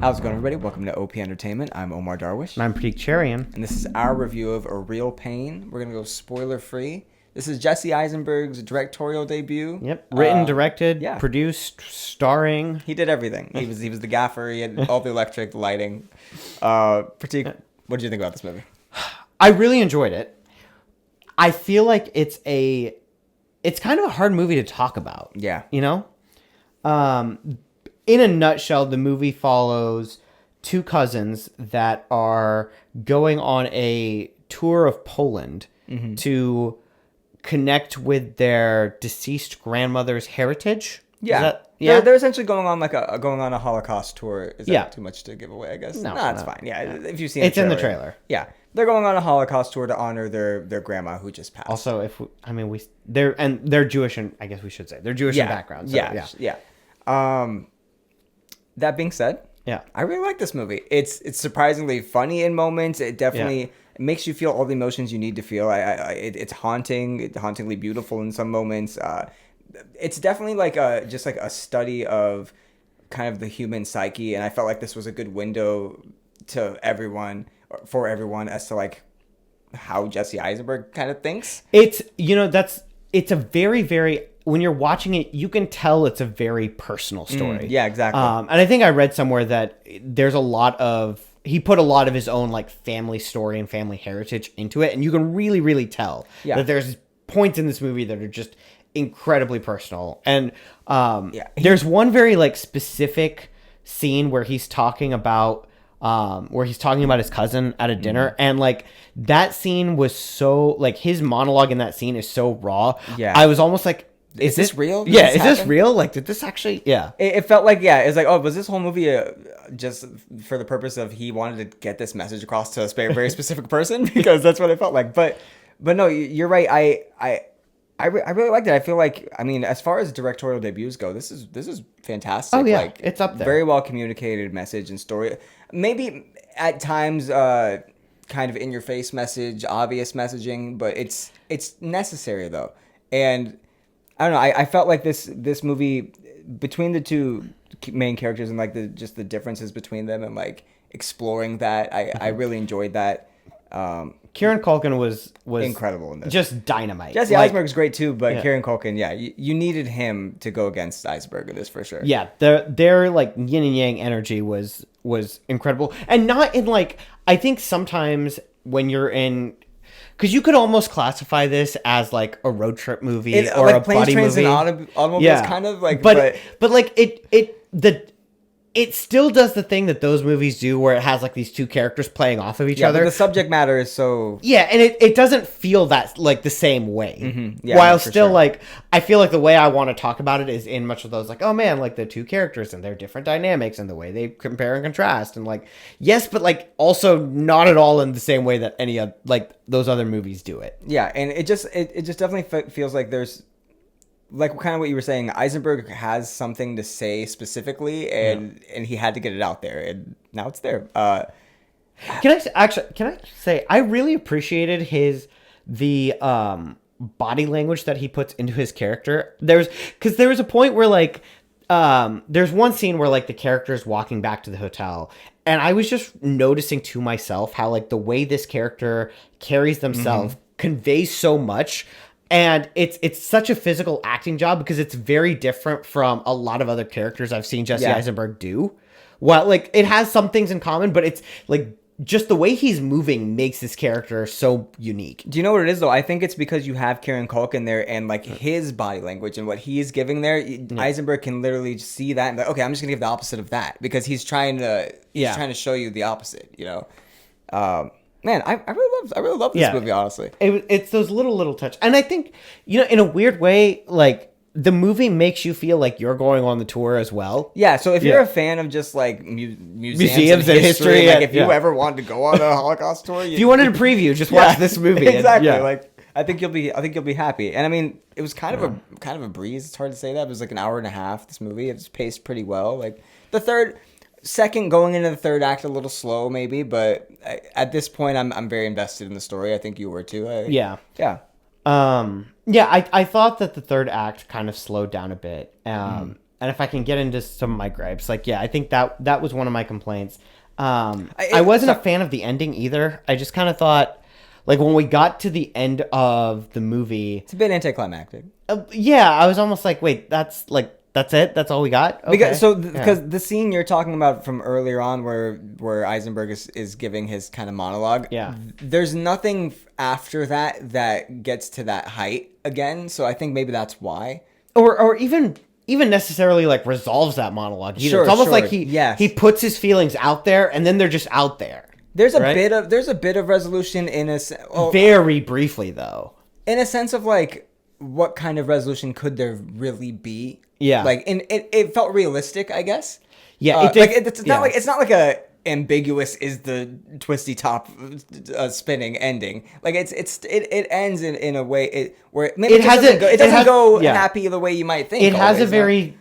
How's it going, everybody? Welcome to OP Entertainment. I'm Omar Darwish. And I'm Pratik Cherian. And this is our review of A Real Pain. We're going to go spoiler-free. This is Jessie Eisenberg's directorial debut. Yep. Written, directed, yeah. Produced, starring. He did everything. He was the gaffer. He had all the electric, the lighting. Pratik, what did you think about this movie? I really enjoyed it. I feel like it's kind of a hard movie to talk about. Yeah. You know? In a nutshell, the movie follows two cousins that are going on a tour of Poland to connect with their deceased grandmother's heritage. Yeah. They're essentially going on a Holocaust tour. Is that too much to give away, I guess? No, it's fine. Yeah. If you've seen it's in the trailer. Yeah. They're going on a Holocaust tour to honor their grandma who just passed. Also, they're Jewish, and I guess we should say they're Jewish in background. So, yeah. That being said, I really like this movie. It's surprisingly funny in moments. It definitely makes you feel all the emotions you need to feel. It's hauntingly beautiful in some moments. It's definitely just a study of kind of the human psyche, and I felt like this was a good window to for everyone as to like how Jessie Eisenberg kind of thinks. It's a very, very, when you're watching it, you can tell it's a very personal story. Yeah, exactly. And I think I read somewhere that he put a lot of his own like family story and family heritage into it, and you can really, really tell that there's points in this movie that are just incredibly personal. And there's one very like specific scene where he's talking about his cousin at a dinner, and like that scene was so like his monologue in that scene is so raw. Yeah, I was almost like, is this real? Is this real? Like, did this actually? Yeah, it felt like it's like, oh, was this whole movie just for the purpose of he wanted to get this message across to a very specific person? Because that's what it felt like. But no, you're right. I really liked it. I feel like, I mean, as far as directorial debuts go, this is fantastic. Oh yeah, like, it's up there. Very well communicated message and story. Maybe at times kind of in your face message, obvious messaging, but it's necessary though. And I don't know. I felt like this movie, between the two main characters and like the differences between them and like exploring that, I really enjoyed that. Kieran Culkin was incredible in this. Just dynamite. Jesse Eisenberg's great too, but Kieran Culkin, you needed him to go against Eisenberg in this for sure. Yeah, their like yin and yang energy was incredible, and not in like, I think sometimes when you're in, because you could almost classify this as like a road trip movie or like a planes, buddy trains, movie. And automobiles, kind of like, but like it still does the thing that those movies do, where it has like these two characters playing off of each other. But the subject matter is so and it doesn't feel that like the same way. Mm-hmm. Yeah, while still sure. Like, I feel like the way I want to talk about it is in much of those like, oh man, like the two characters and their different dynamics and the way they compare and contrast, and like yes, but like also not at all in the same way that any of like those other movies do it. Yeah, and it just definitely feels like there's, like kind of what you were saying, Eisenberg has something to say specifically, and he had to get it out there, and now it's there. Can I say I really appreciated the body language that he puts into his character. There was a point where like there's one scene where like the character is walking back to the hotel, and I was just noticing to myself how like the way this character carries themselves conveys so much. And it's such a physical acting job, because it's very different from a lot of other characters I've seen Jesse Eisenberg do. Well, like it has some things in common, but it's like just the way he's moving makes this character so unique. Do you know what it is though? I think it's because you have Kieran Culkin there, and like his body language and what he's giving there, Eisenberg can literally see that and be like, okay, I'm just gonna give the opposite of that, because he's trying to show you the opposite, you know. Man, I really love this movie, honestly. It's those little touch. And I think, in a weird way, like, the movie makes you feel like you're going on the tour as well. Yeah, so if you're a fan of just, like, museums and history, like, if you ever wanted to go on a Holocaust tour... if you wanted a preview, just watch this movie. Exactly, like, I think you'll be happy. And, I mean, it was kind of a breeze. It's hard to say that. It was, like, an hour and a half, this movie. It was paced pretty well. Like, second going into the third act a little slow maybe, but at this point I'm very invested in the story. I think you were too. I thought that the third act kind of slowed down a bit, and if I can get into some of my gripes, like, yeah, I think that was one of my complaints. I wasn't a fan of the ending either. I just kind of thought, like, when we got to the end of the movie, it's a bit anticlimactic. Yeah, I was almost like, wait, that's it? That's all we got? Okay. Because the scene you're talking about from earlier on where Eisenberg is giving his kind of monologue, there's nothing after that gets to that height again, so I think maybe that's why. Or even necessarily, like, resolves that monologue either. Sure, it's almost like he puts his feelings out there, and then they're just out there. There's a bit of resolution very briefly, though. In a sense of, like, what kind of resolution could there really be? Yeah, like, and it felt realistic, I guess. Yeah, it did. Like, it's not like a ambiguous is the twisty top spinning ending. Like, it ends in a way where maybe it doesn't go happy the way you might think. It has a very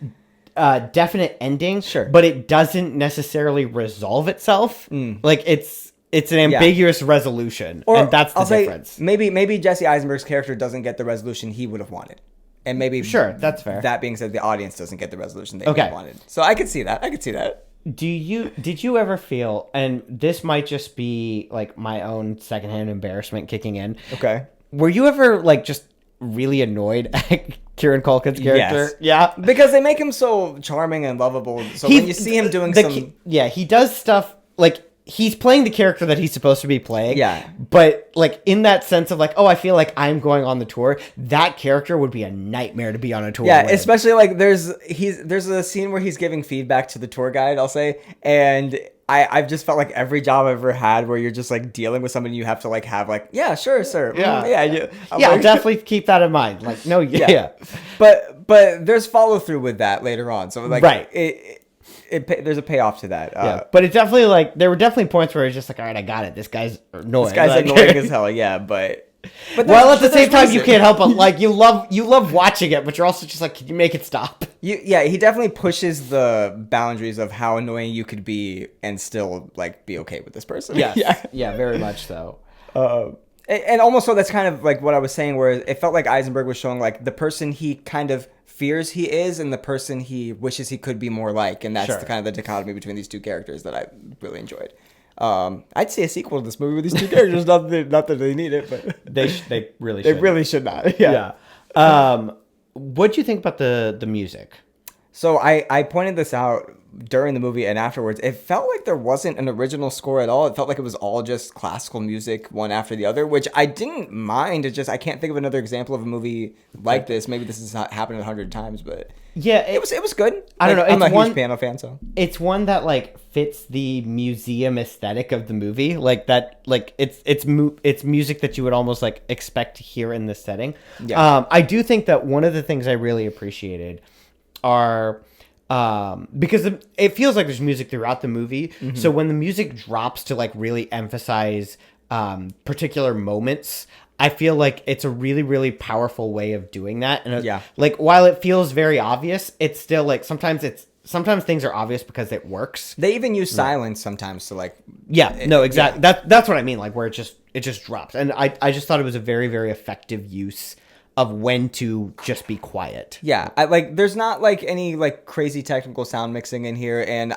definite ending, sure, but it doesn't necessarily resolve itself. Like, it's an ambiguous resolution, and that's the difference. Maybe Jesse Eisenberg's character doesn't get the resolution he would have wanted. And maybe that's fair. That being said, the audience doesn't get the resolution they wanted. So I could see that. Did you ever feel, and this might just be like my own secondhand embarrassment kicking in? Okay. Were you ever, like, just really annoyed at Kieran Culkin's character? Yes. Yeah. Because they make him so charming and lovable. So when you see him doing he does stuff, like, he's playing the character that he's supposed to be playing. Yeah. But, like, in that sense of, like, oh, I feel like I'm going on the tour, that character would be a nightmare to be on a tour with. Especially, like, there's a scene where he's giving feedback to the tour guide, I'll say, and I've just felt like every job I've ever had where you're just, like, dealing with someone, you have to, like, have, like, yeah, sure, sir. I'll definitely keep that in mind. Like, no, But there's follow through with that later on. So, like, right. There's a payoff to that. But it definitely, like, there were definitely points where it's just like, all right, I got it. This guy's annoying. This guy's annoying as hell, yeah, but well, at the same time, you can't help but, like, you love watching it, but you're also just like, can you make it stop? He definitely pushes the boundaries of how annoying you could be and still, like, be okay with this person. Yes. Yeah, very much so. And almost so that's kind of like what I was saying, where it felt like Eisenberg was showing, like, the person he kind of fears he is and the person he wishes he could be more like, and that's the kind of the dichotomy between these two characters that I really enjoyed. I'd see a sequel to this movie with these two characters. not that they need it, but they really should not. Yeah. What'd you think about the music? So I pointed this out during the movie and afterwards. It felt like there wasn't an original score at all. It felt like it was all just classical music, one after the other, which I didn't mind. It just, I can't think of another example of a movie like this. Maybe this has happened 100 times, but yeah, it was good. I don't know. I'm a huge piano fan, so it's one that, like, fits the museum aesthetic of the movie. Like that, like it's music that you would almost, like, expect to hear in this setting. Yeah. I do think that one of the things I really appreciated are, because it feels like there's music throughout the movie. Mm-hmm. So when the music drops to, like, really emphasize particular moments, I feel like it's a really, really powerful way of doing that. And like, while it feels very obvious, it's still, like, sometimes things are obvious because it works. They even use silence sometimes to, like, exactly. Yeah. That's what I mean. Like, where it just drops. And I just thought it was a very, very effective use of when to just be quiet. Yeah, there's not, like, any, like, crazy technical sound mixing in here, and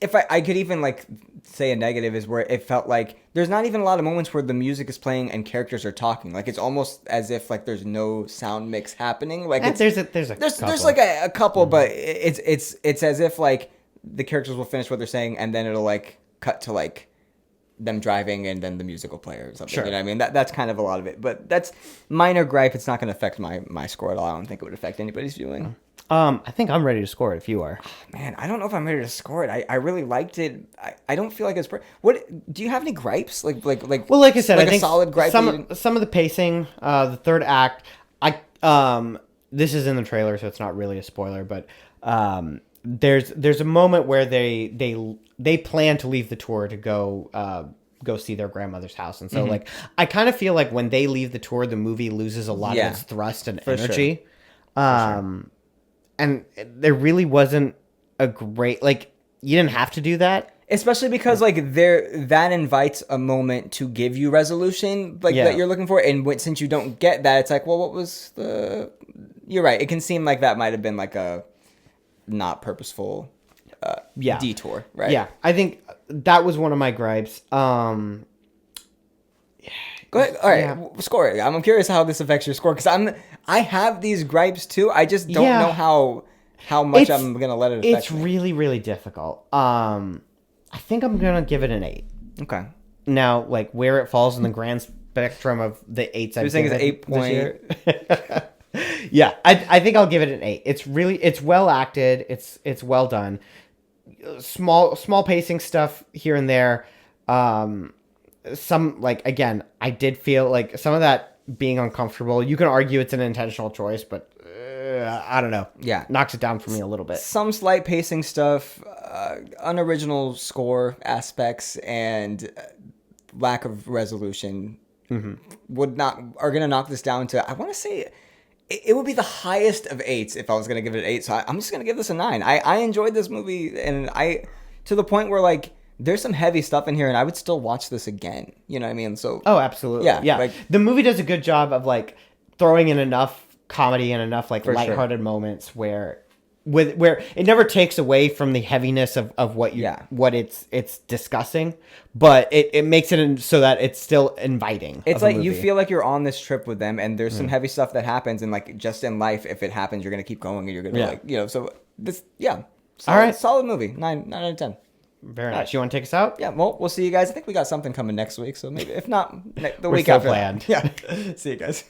if I could even, like, say a negative is where it felt like there's not even a lot of moments where the music is playing and characters are talking. Like, it's almost as if, like, there's no sound mix happening. Like, there's like a couple, but it's as if, like, the characters will finish what they're saying and then it'll, like, cut to, like, them driving and then the music will play or something. Sure. You know what I mean? That's kind of a lot of it. But that's minor gripe. It's not going to affect my score at all. I don't think it would affect anybody's viewing. I think I'm ready to score it if you are. Man, I don't know if I'm ready to score it. I really liked it. I don't feel like it's... What do you have any gripes? Like well, like I said, like I think a solid gripe. Some of the pacing, the third act. This is in the trailer, so it's not really a spoiler. But there's a moment where they plan to leave the tour to go see their grandmother's house, and so like I kind of feel like when they leave the tour, the movie loses a lot of its thrust and energy. Sure. And there really wasn't a great, like, you didn't have to do that. Especially because, like, that invites a moment to give you resolution, like, that you're looking for. And since you don't get that, it's like, well, what was the... You're right. It can seem like that might have been, like, a not purposeful detour, right? Yeah, I think that was one of my gripes. Go ahead. All right, score it. I'm curious how this affects your score because I have these gripes too. I just don't know how much I'm gonna let it affect It's me. really, really difficult. I think I'm gonna give it an 8. Okay. Now, like where it falls in the grand spectrum of the 8s I've saying given it's 8 point. Yeah, I think I'll give it an 8. It's well acted. It's well done. Small pacing stuff here and there. Some like again, I did feel like some of that being uncomfortable. You can argue it's an intentional choice, but I don't know. Yeah, knocks it down for me a little bit. Some slight pacing stuff, unoriginal score aspects, and lack of resolution are gonna knock this down to. I want to say it would be the highest of 8s if I was gonna give it an 8. So I'm just gonna give this a 9. I enjoyed this movie, and to the point where like there's some heavy stuff in here, and I would still watch this again. You know what I mean? So absolutely, yeah. Like, the movie does a good job of like throwing in enough comedy and enough like lighthearted moments where it never takes away from the heaviness of what it's discussing, but it makes it so that it's still inviting. It's like you feel like you're on this trip with them, and there's some heavy stuff that happens, and like just in life, if it happens, you're gonna keep going, and you're gonna so this all right, solid movie, 9 out of 10. Very nice. You want to take us out? Yeah, well, we'll see you guys. I think we got something coming next week, so maybe if not the We're week still after. Planned. Yeah, see you guys.